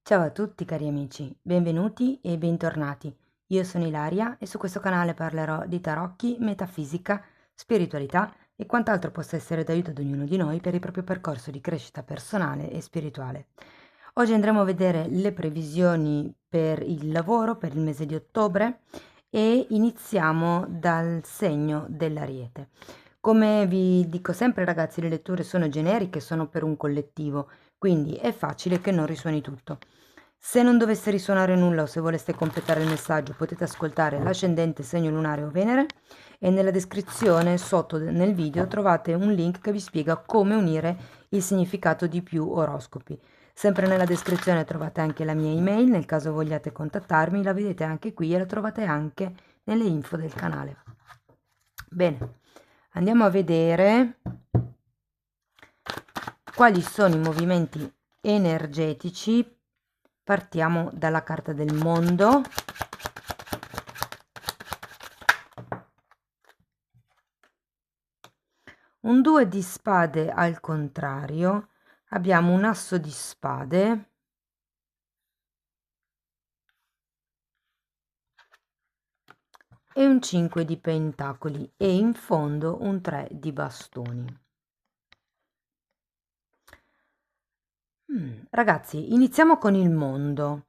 Ciao a tutti cari amici, benvenuti e bentornati. Io sono Ilaria e su questo canale parlerò di tarocchi, metafisica, spiritualità e quant'altro possa essere d'aiuto ad ognuno di noi per il proprio percorso di crescita personale e spirituale. Oggi andremo a vedere le previsioni per il lavoro per il mese di ottobre e iniziamo dal segno dell'Ariete. Come vi dico sempre ragazzi, le letture sono generiche, sono per un collettivo, quindi è facile che non risuoni tutto. Se non dovesse risuonare nulla o se voleste completare il messaggio potete ascoltare l'ascendente, segno lunare o Venere e nella descrizione sotto nel video trovate un link che vi spiega come unire il significato di più oroscopi. Sempre nella descrizione trovate anche la mia email, nel caso vogliate contattarmi, la vedete anche qui e la trovate anche nelle info del canale. Bene, andiamo a vedere quali sono i movimenti energetici. Partiamo dalla carta del mondo. Un 2 di spade al contrario, abbiamo un asso di spade e un 5 di pentacoli e in fondo un 3 di bastoni. Ragazzi, iniziamo con il mondo.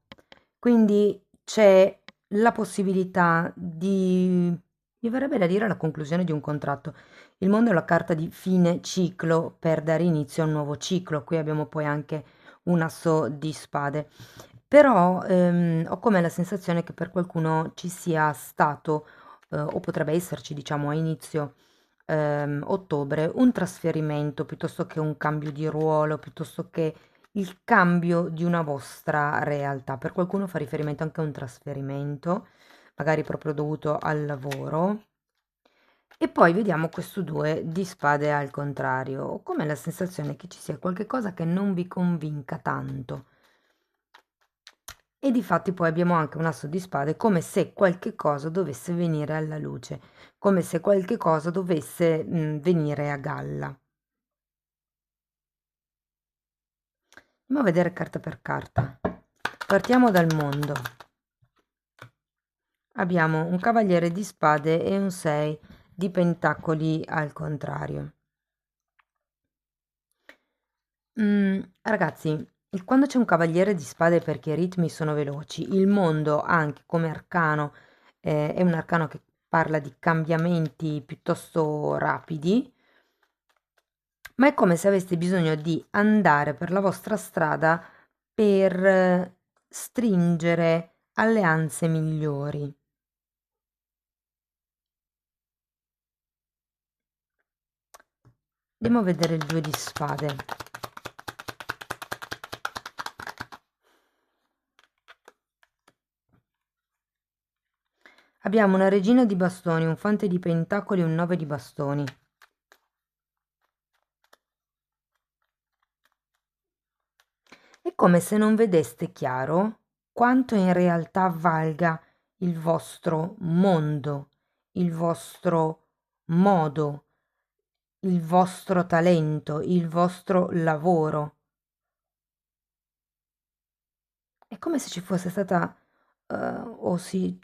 Quindi c'è la possibilità mi verrebbe da dire la conclusione di un contratto. Il mondo è la carta di fine ciclo per dare inizio a un nuovo ciclo. Qui abbiamo poi anche un asso di spade. Però ho come la sensazione che per qualcuno ci sia stato, o potrebbe esserci, diciamo, a inizio ottobre, un trasferimento piuttosto che un cambio di ruolo, piuttosto che il cambio di una vostra realtà. Per qualcuno fa riferimento anche a un trasferimento, magari proprio dovuto al lavoro. E poi vediamo questo 2 di spade al contrario. Ho come la sensazione che ci sia qualche cosa che non vi convinca tanto. E difatti poi abbiamo anche un asso di spade, come se qualche cosa dovesse venire alla luce, come se qualche cosa dovesse venire a galla. Andiamo a vedere carta per carta. Partiamo dal mondo. Abbiamo un cavaliere di spade e un 6 di pentacoli al contrario. Ragazzi, quando c'è un cavaliere di spade è perché i ritmi sono veloci. Il mondo anche come arcano è un arcano che parla di cambiamenti piuttosto rapidi, ma è come se aveste bisogno di andare per la vostra strada per stringere alleanze migliori. Andiamo a vedere il 2 di spade. Abbiamo una regina di bastoni, un fante di pentacoli e un 9 di bastoni. È come se non vedeste chiaro quanto in realtà valga il vostro mondo, il vostro modo, il vostro talento, il vostro lavoro. È come se ci fosse stata,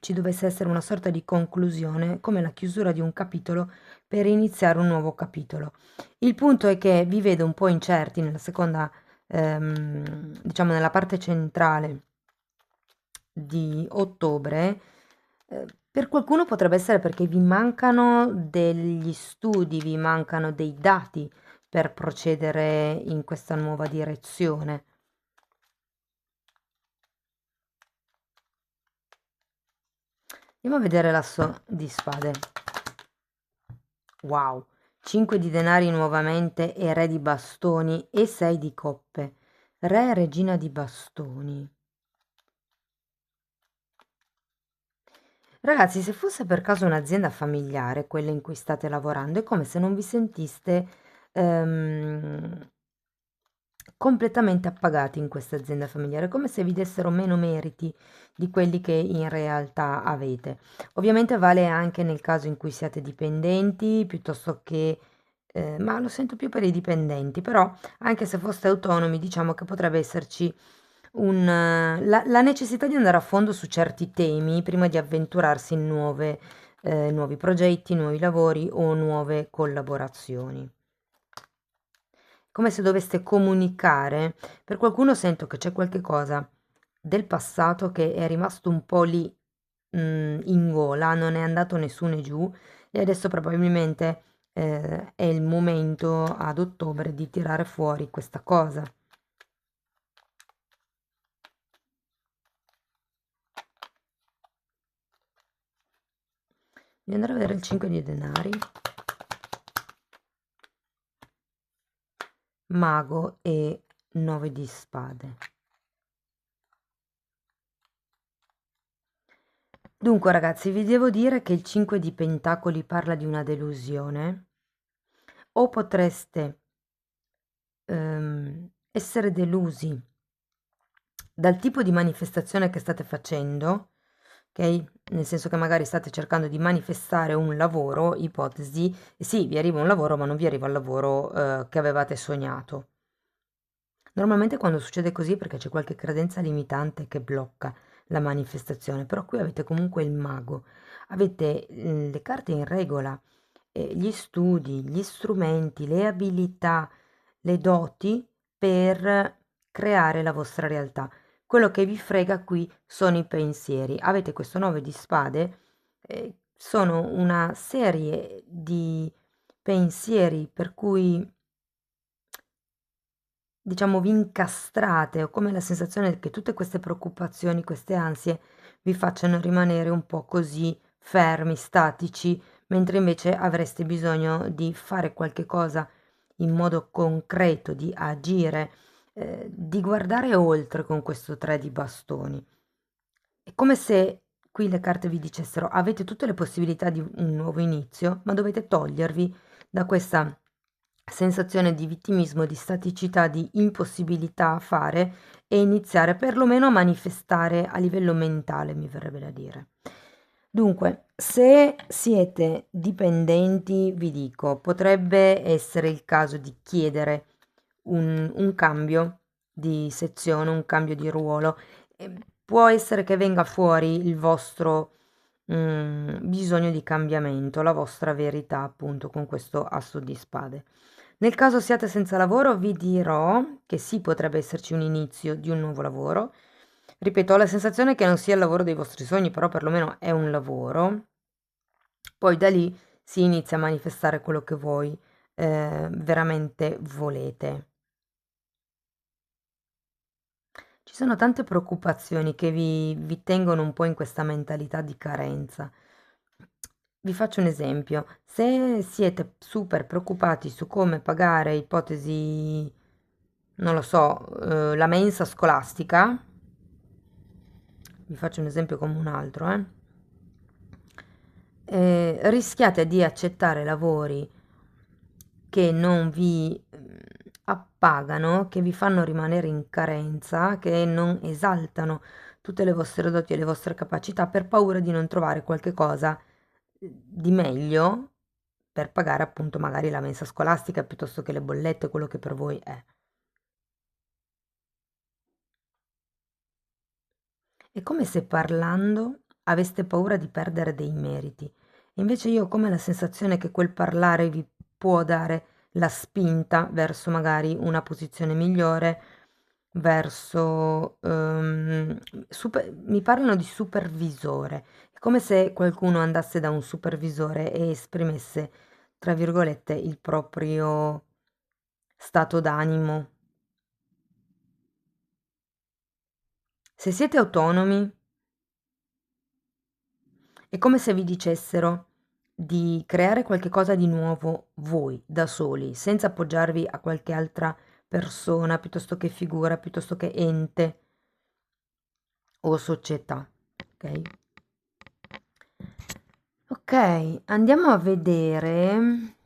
ci dovesse essere una sorta di conclusione, come la chiusura di un capitolo per iniziare un nuovo capitolo. Il punto è che vi vedo un po' incerti nella seconda, diciamo nella parte centrale di ottobre. Per qualcuno potrebbe essere perché vi mancano degli studi, vi mancano dei dati per procedere in questa nuova direzione. Andiamo a vedere l'asso di spade. Wow, 5 di denari nuovamente e re di bastoni e 6 di coppe. Re e regina di bastoni. Ragazzi, se fosse per caso un'azienda familiare, quella in cui state lavorando, è come se non vi sentiste completamente appagati in questa azienda familiare, come se vi dessero meno meriti di quelli che in realtà avete. Ovviamente vale anche nel caso in cui siate dipendenti, piuttosto che, ma lo sento più per i dipendenti, però anche se foste autonomi, diciamo che potrebbe esserci la necessità di andare a fondo su certi temi prima di avventurarsi in nuovi progetti, nuovi lavori o nuove collaborazioni. Come se doveste comunicare. Per qualcuno sento che c'è qualche cosa del passato che è rimasto un po' lì in gola, non è andato né su né giù e adesso probabilmente è il momento ad ottobre di tirare fuori questa cosa. Devo andare a vedere il 5 di denari, mago e 9 di spade. Dunque ragazzi, vi devo dire che il 5 di pentacoli parla di una delusione, o potreste essere delusi dal tipo di manifestazione che state facendo, ok? Nel senso che magari state cercando di manifestare un lavoro, ipotesi, e sì, vi arriva un lavoro, ma non vi arriva il lavoro che avevate sognato. Normalmente quando succede così è perché c'è qualche credenza limitante che blocca la manifestazione, però qui avete comunque il mago, avete le carte in regola, gli studi, gli strumenti, le abilità, le doti per creare la vostra realtà. Quello che vi frega qui sono i pensieri. Avete questo 9 di spade, sono una serie di pensieri per cui diciamo vi incastrate, ho come la sensazione che tutte queste preoccupazioni, queste ansie vi facciano rimanere un po' così fermi, statici, mentre invece avreste bisogno di fare qualche cosa in modo concreto, di agire, di guardare oltre con questo 3 di bastoni. È come se qui le carte vi dicessero: avete tutte le possibilità di un nuovo inizio, ma dovete togliervi da questa sensazione di vittimismo, di staticità, di impossibilità a fare e iniziare perlomeno a manifestare a livello mentale, mi verrebbe da dire. Dunque, se siete dipendenti, vi dico, potrebbe essere il caso di chiedere un cambio di sezione, un cambio di ruolo. Può essere che venga fuori il vostro bisogno di cambiamento, la vostra verità, appunto, con questo asso di spade. Nel caso siate senza lavoro, vi dirò che sì, potrebbe esserci un inizio di un nuovo lavoro. Ripeto, ho la sensazione che non sia il lavoro dei vostri sogni, però perlomeno è un lavoro. Poi da lì si inizia a manifestare quello che voi veramente volete. Ci sono tante preoccupazioni che vi tengono un po' in questa mentalità di carenza. Vi faccio un esempio: se siete super preoccupati su come pagare, ipotesi, non lo so, la mensa scolastica, vi faccio un esempio come un altro, rischiate di accettare lavori che non vi appagano, che vi fanno rimanere in carenza, che non esaltano tutte le vostre doti e le vostre capacità per paura di non trovare qualche cosa di meglio per pagare appunto magari la mensa scolastica piuttosto che le bollette, quello che per voi è. È come se parlando aveste paura di perdere dei meriti. Invece io ho come la sensazione che quel parlare vi può dare la spinta verso magari una posizione migliore, verso... mi parlano di supervisore. È come se qualcuno andasse da un supervisore e esprimesse, tra virgolette, il proprio stato d'animo. Se siete autonomi, è come se vi dicessero di creare qualche cosa di nuovo voi, da soli, senza appoggiarvi a qualche altra persona, piuttosto che figura, piuttosto che ente o società. Ok? Ok, andiamo a vedere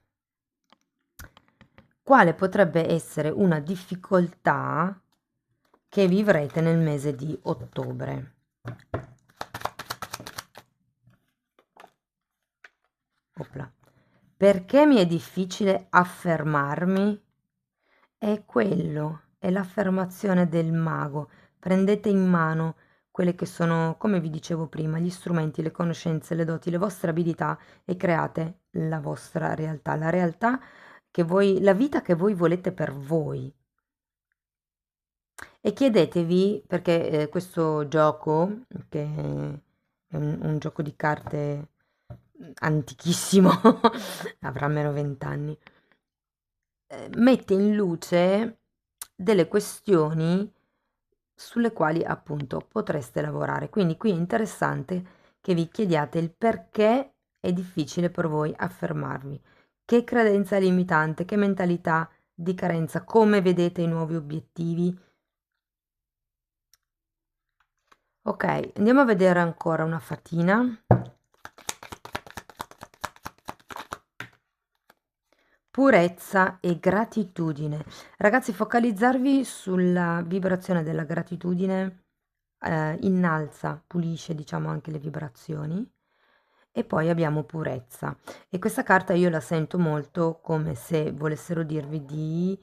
quale potrebbe essere una difficoltà che vivrete nel mese di ottobre. Opla. Perché mi è difficile affermarmi? È quello, è l'affermazione del mago. prendete in mano quelle che sono, come vi dicevo prima, gli strumenti, le conoscenze, le doti, le vostre abilità e create la vostra realtà, la realtà che voi, la vita che voi volete per voi. E chiedetevi, perché questo gioco, che è un gioco di carte antichissimo, avrà almeno 20 anni, mette in luce delle questioni sulle quali appunto potreste lavorare. Quindi qui è interessante che vi chiediate il perché è difficile per voi affermarvi, che credenza limitante, che mentalità di carenza, come vedete i nuovi obiettivi. Ok, andiamo a vedere ancora una fatina. Purezza e gratitudine. Ragazzi, focalizzarvi sulla vibrazione della gratitudine innalza, pulisce, diciamo, anche le vibrazioni. E poi abbiamo purezza. E questa carta io la sento molto come se volessero dirvi di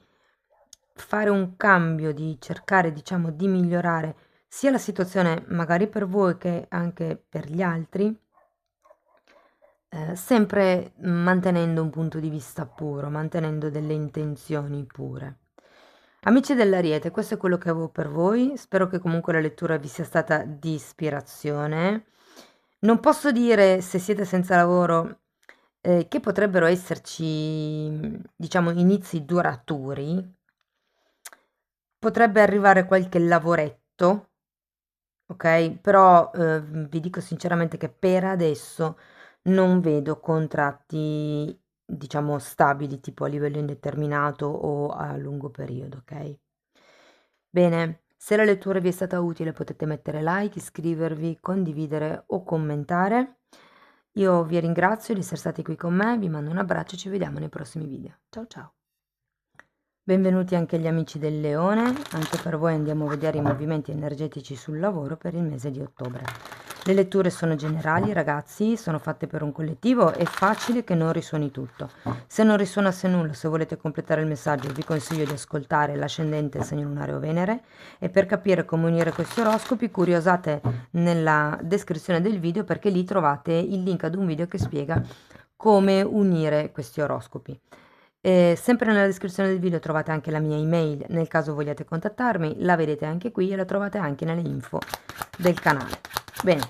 fare un cambio, di cercare, diciamo, di migliorare sia la situazione magari per voi che anche per gli altri, sempre mantenendo un punto di vista puro, mantenendo delle intenzioni pure. Amici dell'Ariete, questo è quello che avevo per voi. Spero che comunque la lettura vi sia stata di ispirazione. Non posso dire, se siete senza lavoro, che potrebbero esserci, diciamo, inizi duraturi. Potrebbe arrivare qualche lavoretto, ok? Però vi dico sinceramente che per adesso non vedo contratti, diciamo, stabili, tipo a livello indeterminato o a lungo periodo, ok? Bene, se la lettura vi è stata utile potete mettere like, iscrivervi, condividere o commentare. Io vi ringrazio di essere stati qui con me, vi mando un abbraccio e ci vediamo nei prossimi video. Ciao ciao! Benvenuti anche gli amici del Leone, anche per voi andiamo a vedere i movimenti energetici sul lavoro per il mese di ottobre. Le letture sono generali, ragazzi, sono fatte per un collettivo, è facile che non risuoni tutto. Se non risuonasse nulla, se volete completare il messaggio, vi consiglio di ascoltare l'ascendente, il segno lunario o Venere, e per capire come unire questi oroscopi, curiosate nella descrizione del video perché lì trovate il link ad un video che spiega come unire questi oroscopi. Sempre nella descrizione del video trovate anche la mia email nel caso vogliate contattarmi, la vedete anche qui e la trovate anche nelle info del canale. Bene,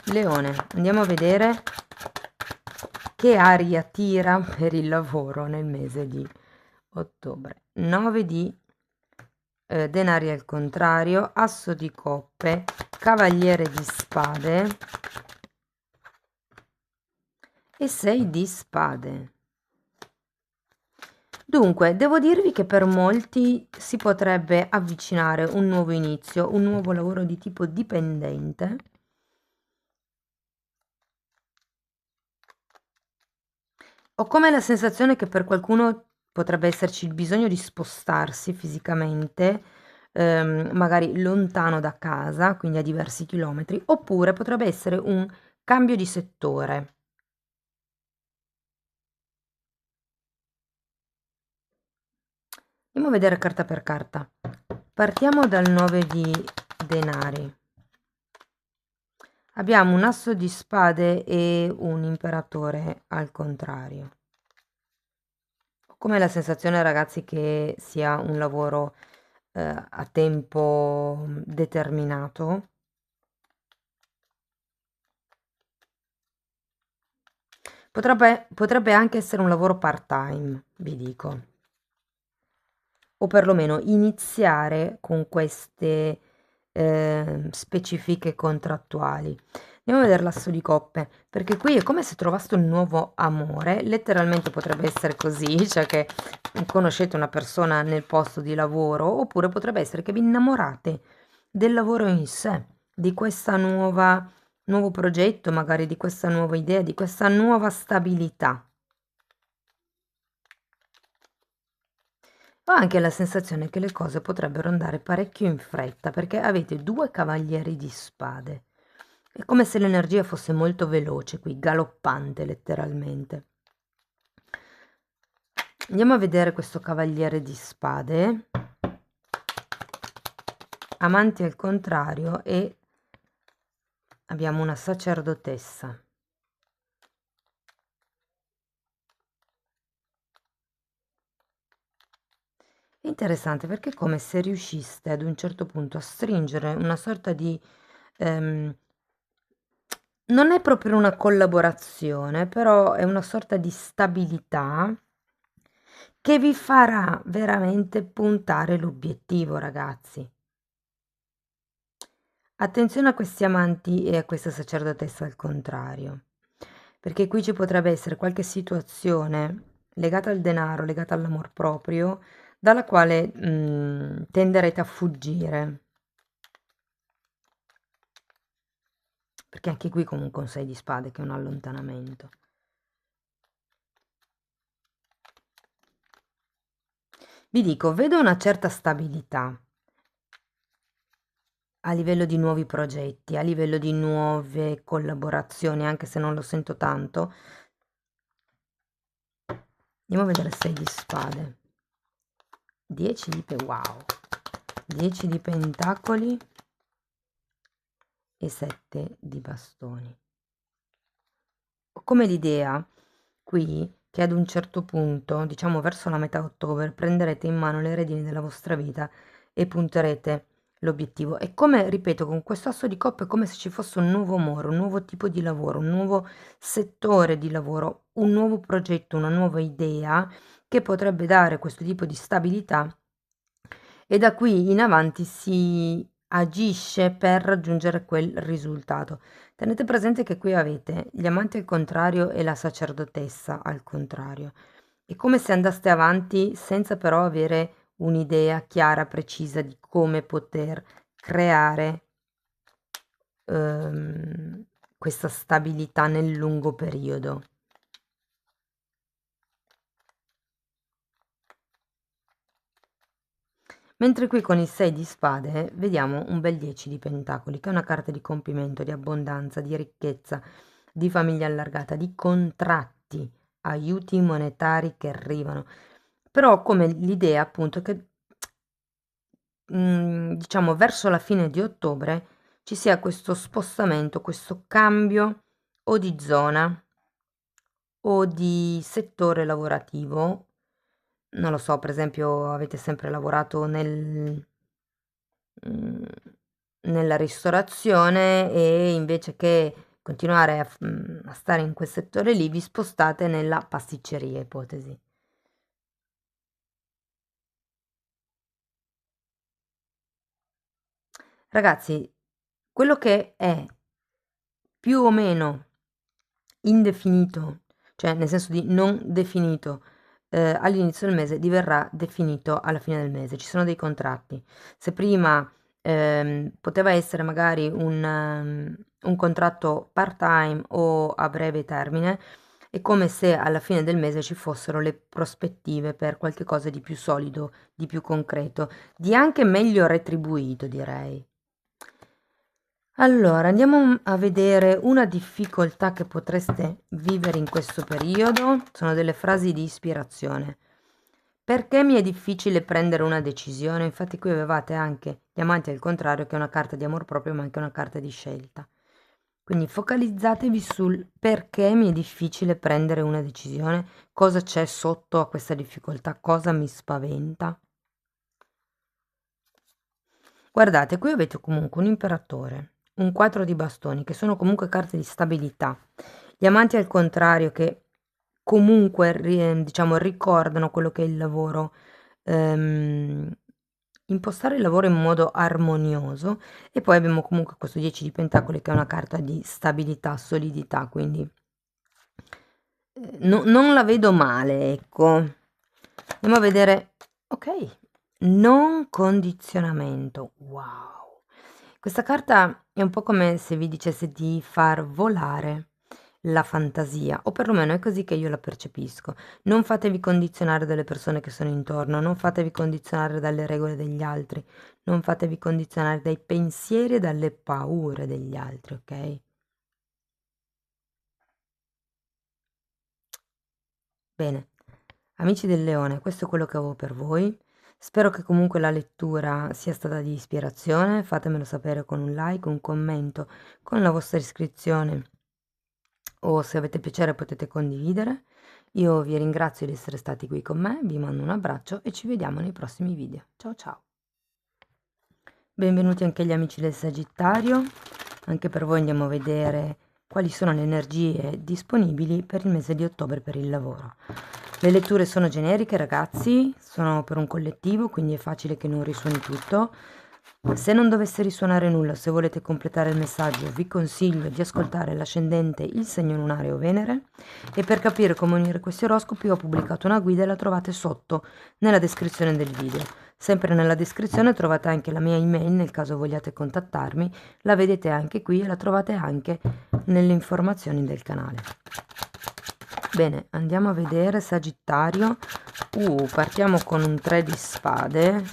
Leone, andiamo a vedere che aria tira per il lavoro nel mese di ottobre. 9 di denari al contrario, asso di coppe, cavaliere di spade e 6 di spade. Dunque, devo dirvi che per molti si potrebbe avvicinare un nuovo inizio, un nuovo lavoro di tipo dipendente. Ho come la sensazione che per qualcuno potrebbe esserci il bisogno di spostarsi fisicamente, magari lontano da casa, quindi a diversi chilometri, oppure potrebbe essere un cambio di settore. Andiamo a vedere carta per carta. Partiamo dal 9 di denari. Abbiamo un asso di spade e un imperatore al contrario. Ho come la sensazione, ragazzi, che sia un lavoro a tempo determinato. Potrebbe anche essere un lavoro part-time, vi dico. O perlomeno iniziare con queste specifiche contrattuali. Andiamo a vedere l'asso di coppe, perché qui è come se trovaste un nuovo amore, letteralmente potrebbe essere così, cioè che conoscete una persona nel posto di lavoro, oppure potrebbe essere che vi innamorate del lavoro in sé, di questa nuovo progetto, magari di questa nuova idea, di questa nuova stabilità. Ho anche la sensazione che le cose potrebbero andare parecchio in fretta, perché avete 2 cavalieri di spade. È come se l'energia fosse molto veloce qui, galoppante letteralmente. Andiamo a vedere questo cavaliere di spade. amanti al contrario e abbiamo una sacerdotessa. È interessante perché è come se riusciste ad un certo punto a stringere una sorta di non è proprio una collaborazione, però è una sorta di stabilità che vi farà veramente puntare l'obiettivo, ragazzi. Attenzione a questi amanti e a questa sacerdotessa al contrario, perché qui ci potrebbe essere qualche situazione legata al denaro, legata all'amor proprio, dalla quale tenderete a fuggire. Perché anche qui comunque un 6 di spade che è un allontanamento. Vi dico, vedo una certa stabilità a livello di nuovi progetti, a livello di nuove collaborazioni, anche se non lo sento tanto. Andiamo a vedere 6 di spade. 10 di wow. 10 di pentacoli e 7 di bastoni. Ho come l'idea qui che ad un certo punto, diciamo verso la metà ottobre, prenderete in mano le redini della vostra vita e punterete l'obiettivo. E come, ripeto, con questo asso di coppe è come se ci fosse un nuovo amore, un nuovo tipo di lavoro, un nuovo settore di lavoro, un nuovo progetto, una nuova idea che potrebbe dare questo tipo di stabilità e da qui in avanti si agisce per raggiungere quel risultato. Tenete presente che qui avete gli amanti al contrario e la sacerdotessa al contrario. È come se andaste avanti senza però avere un'idea chiara, precisa di come poter creare questa stabilità nel lungo periodo. Mentre qui con il 6 di spade vediamo un bel 10 di pentacoli, che è una carta di compimento, di abbondanza, di ricchezza, di famiglia allargata, di contratti, aiuti monetari che arrivano. Però come l'idea appunto che diciamo verso la fine di ottobre ci sia questo spostamento, questo cambio o di zona o di settore lavorativo. Non lo so, per esempio avete sempre lavorato mhmm, nella ristorazione e invece che continuare a stare in quel settore lì, vi spostate nella pasticceria, ipotesi. Ragazzi, quello che è più o meno indefinito, cioè nel senso di non definito, all'inizio del mese diverrà definito alla fine del mese. Ci sono dei contratti. Se prima, poteva essere magari un contratto part-time o a breve termine, è come se alla fine del mese ci fossero le prospettive per qualche cosa di più solido, di più concreto, di anche meglio retribuito, direi. Allora, andiamo a vedere una difficoltà che potreste vivere in questo periodo. Sono delle frasi di ispirazione. Perché mi è difficile prendere una decisione? Infatti qui avevate anche gli amanti al contrario, che è una carta di amor proprio, ma anche una carta di scelta. Quindi focalizzatevi sul perché mi è difficile prendere una decisione, cosa c'è sotto a questa difficoltà, cosa mi spaventa. Guardate, qui avete comunque un imperatore, un 4 di bastoni, che sono comunque carte di stabilità. Gli amanti al contrario, che comunque diciamo ricordano quello che è il lavoro, ehm, impostare il lavoro in modo armonioso. E poi abbiamo comunque questo 10 di pentacoli che è una carta di stabilità, solidità, quindi non la vedo male, ecco. Andiamo a vedere, ok, non condizionamento, wow. Questa carta è un po' come se vi dicesse di far volare la fantasia, o perlomeno è così che io la percepisco. Non fatevi condizionare dalle persone che sono intorno, non fatevi condizionare dalle regole degli altri, non fatevi condizionare dai pensieri e dalle paure degli altri, ok? Bene, amici del leone, questo è quello che avevo per voi. Spero che comunque la lettura sia stata di ispirazione, fatemelo sapere con un like, un commento, con la vostra iscrizione o se avete piacere potete condividere. Io vi ringrazio di essere stati qui con me, vi mando un abbraccio e ci vediamo nei prossimi video. Ciao ciao! Benvenuti anche gli amici del Sagittario, anche per voi andiamo a vedere quali sono le energie disponibili per il mese di ottobre per il lavoro. Le letture sono generiche ragazzi, sono per un collettivo, quindi è facile che non risuoni tutto. Se non dovesse risuonare nulla, se volete completare il messaggio, vi consiglio di ascoltare l'ascendente, il segno lunare o Venere, e per capire come unire questi oroscopi ho pubblicato una guida e la trovate sotto nella descrizione del video. Sempre nella descrizione trovate anche la mia email nel caso vogliate contattarmi, la vedete anche qui e la trovate anche nelle informazioni del canale. Bene, andiamo a vedere Sagittario. Partiamo con un 3 di spade.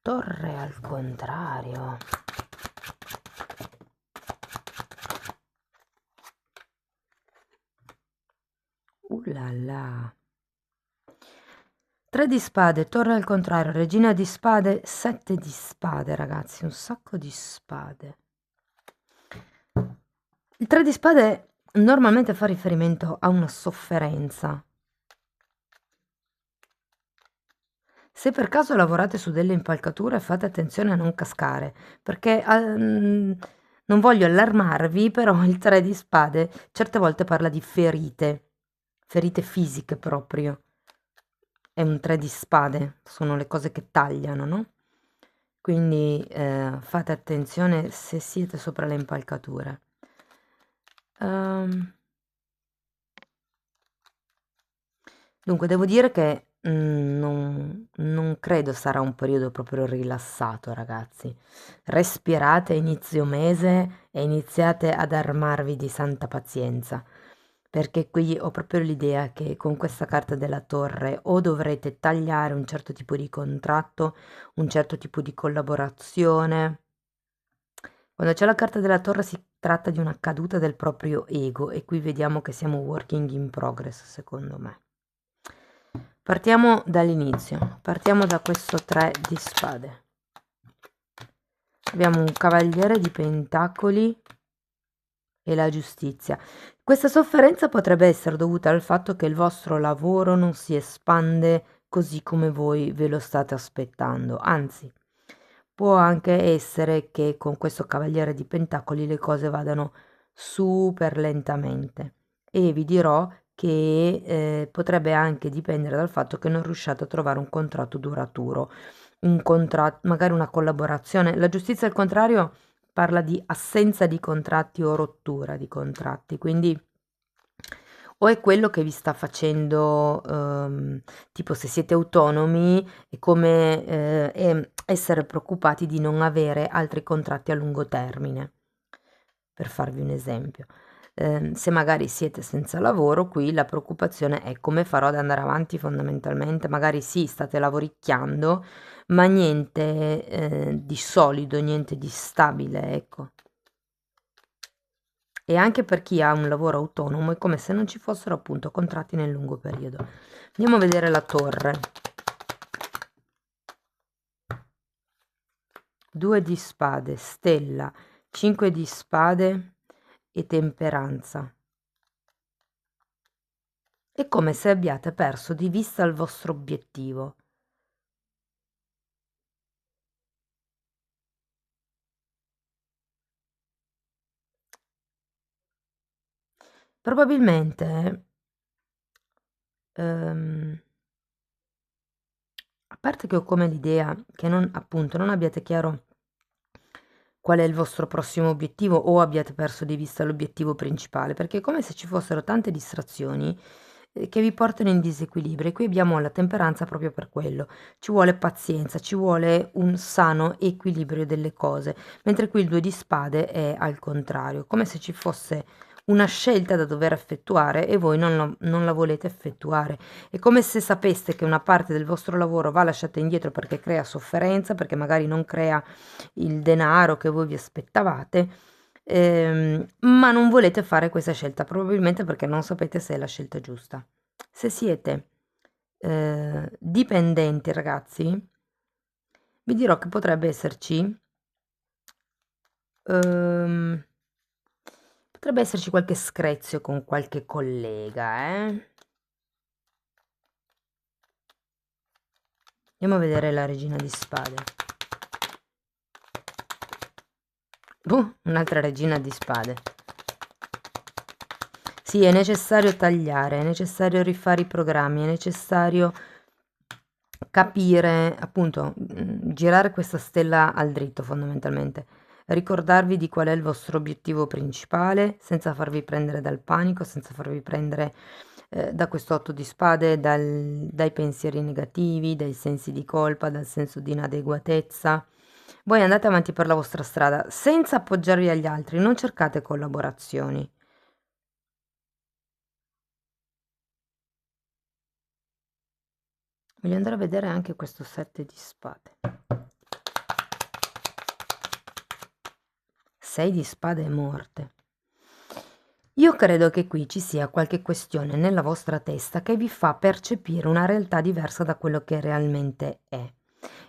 Torre al contrario. La la. 3 di spade, torre al contrario, regina di spade, 7 di spade ragazzi, un sacco di spade. Il 3 di spade normalmente fa riferimento a una sofferenza. Se per caso lavorate su delle impalcature fate attenzione a non cascare, perché non voglio allarmarvi, però il 3 di spade certe volte parla di ferite, ferite fisiche proprio. È un 3 di spade, sono le cose che tagliano, no? Quindi fate attenzione se siete sopra le impalcature. Dunque, devo dire che non credo sarà un periodo proprio rilassato, ragazzi. Respirate inizio mese e iniziate ad armarvi di santa pazienza, perché qui ho proprio l'idea che con questa carta della torre o dovrete tagliare un certo tipo di contratto, un certo tipo di collaborazione. Quando c'è la carta della torre si tratta di una caduta del proprio ego e qui vediamo che siamo working in progress, secondo me. Partiamo dall'inizio, partiamo da questo 3 di spade. Abbiamo un cavaliere di pentacoli e la giustizia. Questa sofferenza potrebbe essere dovuta al fatto che il vostro lavoro non si espande così come voi ve lo state aspettando, anzi, può anche essere che con questo cavaliere di pentacoli le cose vadano super lentamente e vi dirò che potrebbe anche dipendere dal fatto che non riusciate a trovare un contratto duraturo, un contratto, magari una collaborazione. La giustizia al contrario parla di assenza di contratti o rottura di contratti, quindi o è quello che vi sta facendo, tipo se siete autonomi, è come essere preoccupati di non avere altri contratti a lungo termine, per farvi un esempio. Se magari siete senza lavoro, qui la preoccupazione è come farò ad andare avanti fondamentalmente, magari sì, state lavoricchiando, ma niente di solido, niente di stabile, ecco. E anche per chi ha un lavoro autonomo è come se non ci fossero appunto contratti nel lungo periodo. Andiamo a vedere la torre. 2 di spade, stella, 5 di spade e temperanza. È come se abbiate perso di vista il vostro obiettivo. Probabilmente, a parte che ho come l'idea che non, appunto, non abbiate chiaro qual è il vostro prossimo obiettivo o abbiate perso di vista l'obiettivo principale, perché è come se ci fossero tante distrazioni che vi portano in disequilibrio. E qui abbiamo la temperanza proprio per quello. Ci vuole pazienza, ci vuole un sano equilibrio delle cose, mentre qui il 2 di spade è al contrario, come se ci fosse una scelta da dover effettuare e voi non la volete effettuare. È come se sapeste che una parte del vostro lavoro va lasciata indietro perché crea sofferenza, perché magari non crea il denaro che voi vi aspettavate, ma non volete fare questa scelta, probabilmente perché non sapete se è la scelta giusta. Se siete dipendenti, ragazzi, vi dirò che ehm, potrebbe esserci qualche screzio con qualche collega, Andiamo a vedere la regina di spade. Un'altra regina di spade. Sì, è necessario tagliare, è necessario rifare i programmi, è necessario capire, appunto, girare questa stella al dritto fondamentalmente. Ricordarvi di qual è il vostro obiettivo principale, senza farvi prendere dal panico, senza farvi prendere da questo 8 di spade, dai pensieri negativi, dai sensi di colpa, dal senso di inadeguatezza. Voi andate avanti per la vostra strada senza appoggiarvi agli altri, non cercate collaborazioni. Voglio andare a vedere anche questo 7 di spade. 6 di spade e morte. Io credo che qui ci sia qualche questione nella vostra testa che vi fa percepire una realtà diversa da quello che realmente è.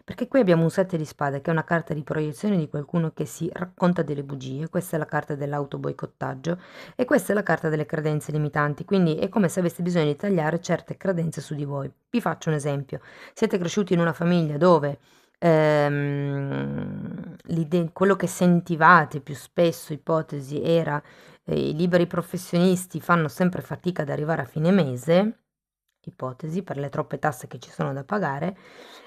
Perché qui abbiamo un 7 di spade che è una carta di proiezione di qualcuno che si racconta delle bugie, questa è la carta dell'autoboicottaggio e questa è la carta delle credenze limitanti, quindi è come se aveste bisogno di tagliare certe credenze su di voi. Vi faccio un esempio: siete cresciuti in una famiglia dove quello che sentivate più spesso, ipotesi, era i liberi professionisti fanno sempre fatica ad arrivare a fine mese, ipotesi, per le troppe tasse che ci sono da pagare,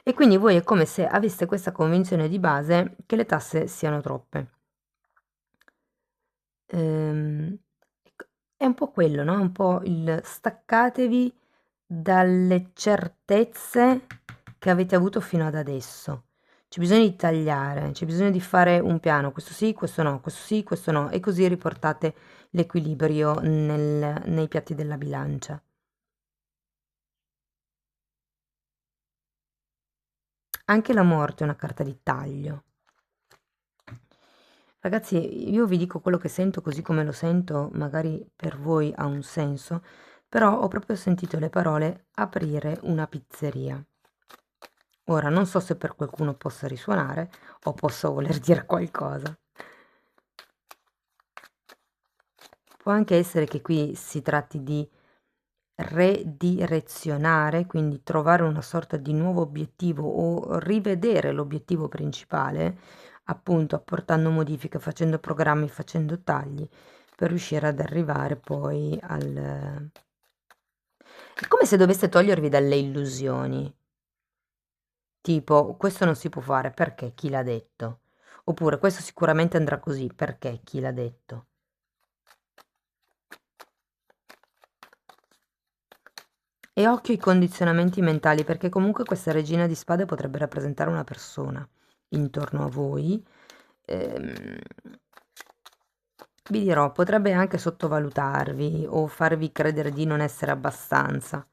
e quindi voi è come se aveste questa convinzione di base che le tasse siano troppe. È un po' quello, no? Un po' il staccatevi dalle certezze che avete avuto fino ad adesso. C'è bisogno di tagliare, c'è bisogno di fare un piano, questo sì, questo no, questo sì, questo no, e così riportate l'equilibrio nei piatti della bilancia. Anche la morte è una carta di taglio. Ragazzi, io vi dico quello che sento così come lo sento, magari per voi ha un senso, però ho proprio sentito le parole aprire una pizzeria. Ora, non so se per qualcuno possa risuonare o possa voler dire qualcosa. Può anche essere che qui si tratti di redirezionare, quindi trovare una sorta di nuovo obiettivo o rivedere l'obiettivo principale, appunto apportando modifiche, facendo programmi, facendo tagli, per riuscire ad arrivare poi al... È come se doveste togliervi dalle illusioni, tipo questo non si può fare perché chi l'ha detto, oppure questo sicuramente andrà così perché chi l'ha detto. E occhio ai condizionamenti mentali, perché comunque questa regina di spade potrebbe rappresentare una persona intorno a voi. Vi dirò, potrebbe anche sottovalutarvi o farvi credere di non essere abbastanza.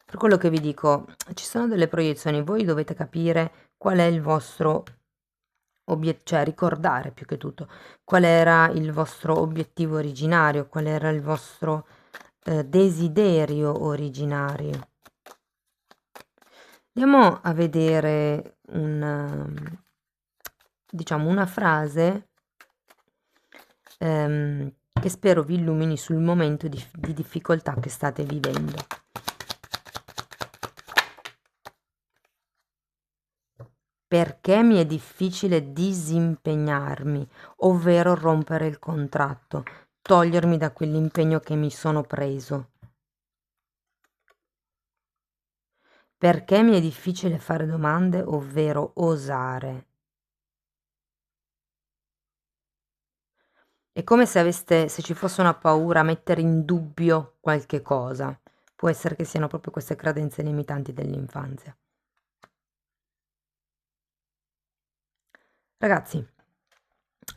Per quello che vi dico, ci sono delle proiezioni, voi dovete capire qual è il vostro obiettivo, cioè ricordare più che tutto qual era il vostro obiettivo originario, qual era il vostro desiderio originario. Andiamo a vedere diciamo una frase che spero vi illumini sul momento di difficoltà che state vivendo. Perché mi è difficile disimpegnarmi, ovvero rompere il contratto, togliermi da quell'impegno che mi sono preso. Perché mi è difficile fare domande, ovvero osare. È come se ci fosse una paura a mettere in dubbio qualche cosa. Può essere che siano proprio queste credenze limitanti dell'infanzia. Ragazzi,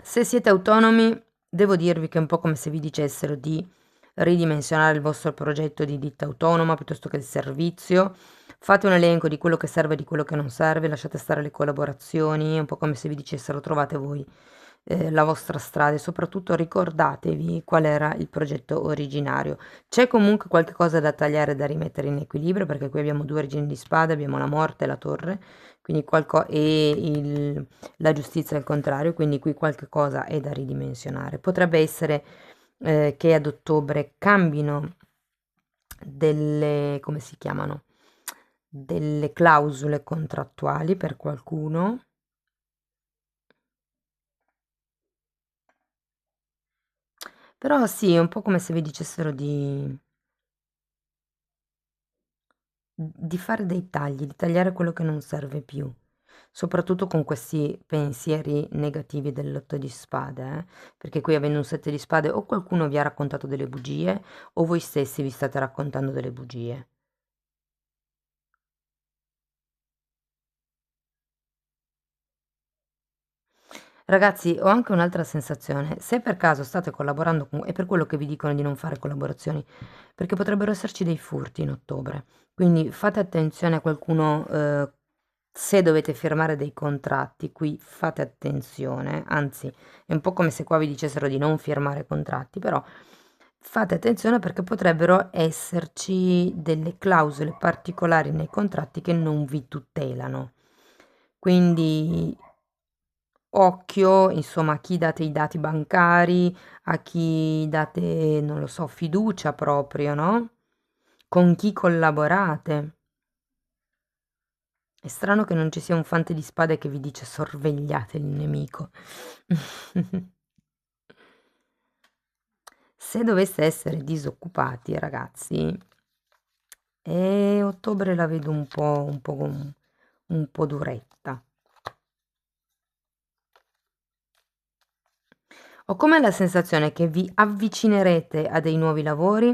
se siete autonomi, devo dirvi che è un po' come se vi dicessero di ridimensionare il vostro progetto di ditta autonoma piuttosto che il servizio. Fate un elenco di quello che serve e di quello che non serve, lasciate stare le collaborazioni, è un po' come se vi dicessero trovate voi la vostra strada e soprattutto ricordatevi qual era il progetto originario. C'è comunque qualche cosa da tagliare e da rimettere in equilibrio, perché qui abbiamo due regine di spade, abbiamo la morte e la torre, quindi la giustizia al contrario, quindi qui qualche cosa è da ridimensionare. Potrebbe essere che ad ottobre cambino come si chiamano? Delle clausole contrattuali per qualcuno. Però sì, è un po' come se vi dicessero di fare dei tagli, di tagliare quello che non serve più, soprattutto con questi pensieri negativi dell'otto di spade, perché qui avendo un sette di spade o qualcuno vi ha raccontato delle bugie o voi stessi vi state raccontando delle bugie. Ragazzi, ho anche un'altra sensazione. Se per caso state collaborando con... è per quello che vi dicono di non fare collaborazioni, perché potrebbero esserci dei furti in ottobre. Quindi fate attenzione a qualcuno, se dovete firmare dei contratti, qui fate attenzione, anzi, è un po' come se qua vi dicessero di non firmare contratti, però fate attenzione perché potrebbero esserci delle clausole particolari nei contratti che non vi tutelano. Quindi occhio, insomma, a chi date i dati bancari, a chi date, non lo so, fiducia proprio, no? Con chi collaborate. È strano che non ci sia un fante di spade che vi dice sorvegliate il nemico. Se doveste essere disoccupati, ragazzi, ottobre la vedo un po' duretta. Ho come la sensazione che vi avvicinerete a dei nuovi lavori,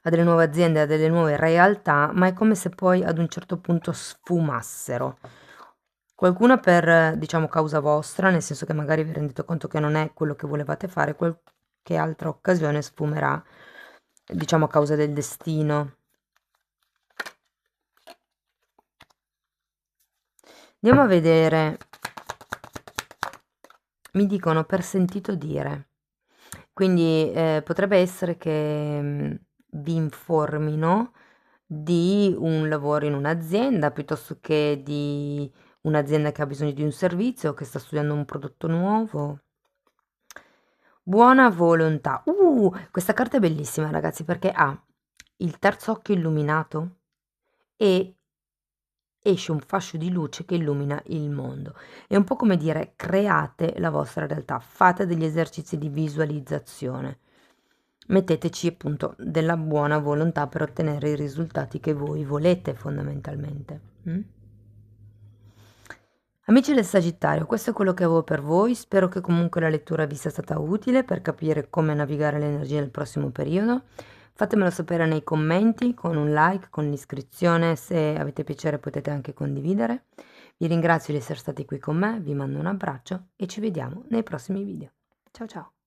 a delle nuove aziende, a delle nuove realtà, ma è come se poi ad un certo punto sfumassero. Qualcuna per, diciamo, causa vostra, nel senso che magari vi rendete conto che non è quello che volevate fare, qualche altra occasione sfumerà, diciamo, a causa del destino. Andiamo a vedere. Mi dicono per sentito dire. Quindi potrebbe essere che vi informino di un lavoro in un'azienda piuttosto che di un'azienda che ha bisogno di un servizio, che sta studiando un prodotto nuovo. Buona volontà. Questa carta è bellissima, ragazzi, perché ha il terzo occhio illuminato e esce un fascio di luce che illumina il mondo. È un po' come dire create la vostra realtà, fate degli esercizi di visualizzazione. Metteteci appunto della buona volontà per ottenere i risultati che voi volete fondamentalmente. Amici del Sagittario, questo è quello che avevo per voi, spero che comunque la lettura vi sia stata utile per capire come navigare l'energia del prossimo periodo. Fatemelo sapere nei commenti con un like, con l'iscrizione, se avete piacere potete anche condividere. Vi ringrazio di essere stati qui con me, vi mando un abbraccio e ci vediamo nei prossimi video. Ciao ciao!